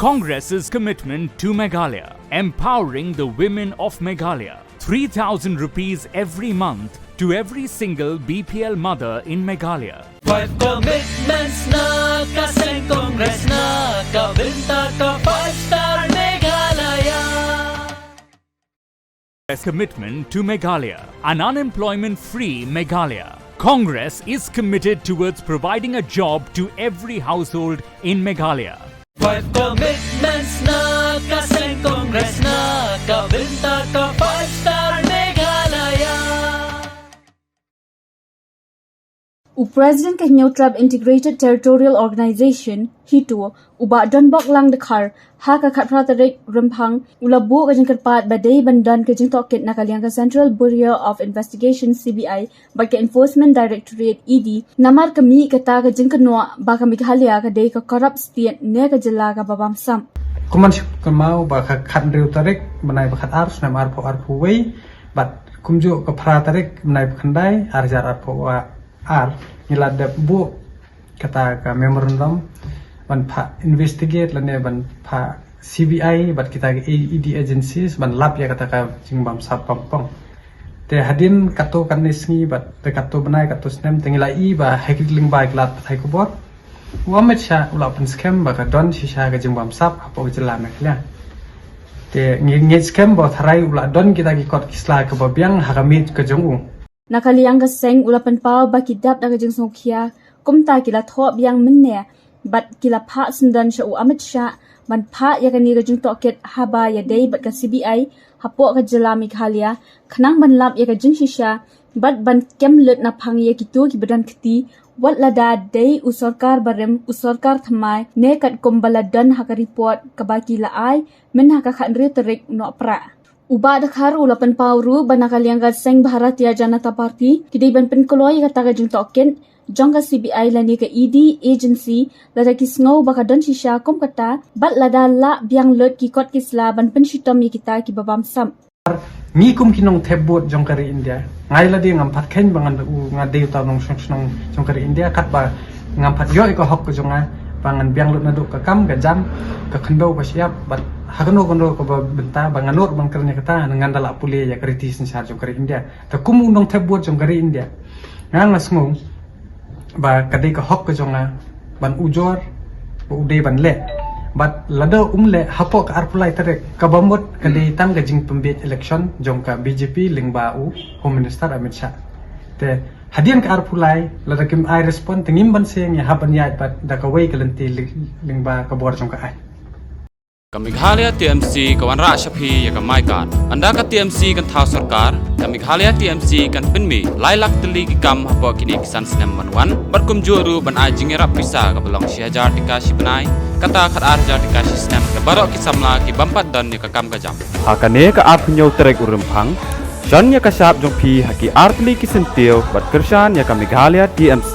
Congress's commitment to Meghalaya, empowering the women of Meghalaya. 3,000 rupees every month to every single BPL mother in Meghalaya. 5 commitments na kasing Congress na kabinta ka 5-star Meghalaya. Commitment to Meghalaya, an unemployment-free Meghalaya. Congress is committed towards providing a job to every household in Meghalaya. 5 commitments na kasing Congress na kabinta ka 5-star Meghalaya. U President Jingkynnoh Trab Integrated Territorial Organization Hito uba donbok lang dekar ha ka khat pratarik rempang ulabu ka jengkat badai bandan ka jeng Tohkit nakaliang ka Central Bureau of Investigation CBI bagi Enforcement Directorate ED namar kami kata ka Jingkynnoh ba ka Meghalaya ka dei ka corrupt state ne ka Jylla ka Bamsap. Kuman kemau ba ka khat riu tarik benai ba khat ars nam arpo wei bat kumju ka pratarik benai khandai arjar arpo ar nilada bu kata ka memorandum ban pha investigate lane ban pha CBI bat kita ke ED agencies ban lap ya kata ka jing Bamsap pampong te hadin kato kanisngi bat te kato banai kato snem tengila I ba hekling ba glat thai ko bot wamet sha ula pen scam ba ka don shisha ka jing Bamsap apo Jylla mekla te ngi scam ba tharai ula don kita ki kot kisla ka babyang hakamit ka jongu Nakaliang ka seng ulapan pau ba kidap na ka jeng songkia kumta kila thop yang menne bat kila pha sundan sha u amit sha ban pha ya kani ka jeng Tohkit haba ya dei bat ka CBI hapo ka Jylla Meghalaya khnang ban lap ya ka jeng shisha bat ban kem lut na phang ya kitu ki badan khti wat lada dei u sarkar barem u sarkar thamai ne kat kombala dan ha ka report ka ba kila ai men ha ka khan re tarik no pra uba dakhar ulapan pauru banakaliang ka seng Bharatiya Janata Party kidai ban penkoloi kata ka jeng Tohkit jong ka CBI lani ka ED agency lada kisngau baka don shisha kom kata bat lada la biang lot ki kot kisla ban penshitom yi kita ki Bamsap ni kum kinong thebot jong kari India ngai la ding ampat khen bangan u ngade ta nong song jong kari India kat ba ngampat yo ko hok ko jonga bangan biang lot na do ka kam ka jam ka khando ba siap bat hakano kondo ko benta banganor bangkernya kata dengan dala pule ya kritis ni sar jong kari India ta kum undong thebot jong kari India ngang asngu ba kadai ka hok ko jonga ban ujor ude ban le bat lado umle hapo ka arpulai tarek ka bamot kadai tam ka jing pembet election jong ka BJP lingba u home minister Amit Shah te hadian ka arpulai lada kim ai respond tengim ban seng ya haban ya bat da ka wei kalenti lingba ka bor jong ka ai ka Meghalaya TMC kawan ra shapi ya ka mai kan anda ka TMC kan thau sarkar ka Meghalaya TMC kan penmi lailak teli ki kam hapo kini kisan snem manwan barkum juru ban ajing era pisa ka belong siajar dikasi benai kata khat arjar dikasi snem ka barok kisamla ki bampat dan ni ka kam ka jam hakane ka apnyo trek urumphang shan ya ka sap jong phi haki artli ki sentio bat kersan ya ka Meghalaya TMC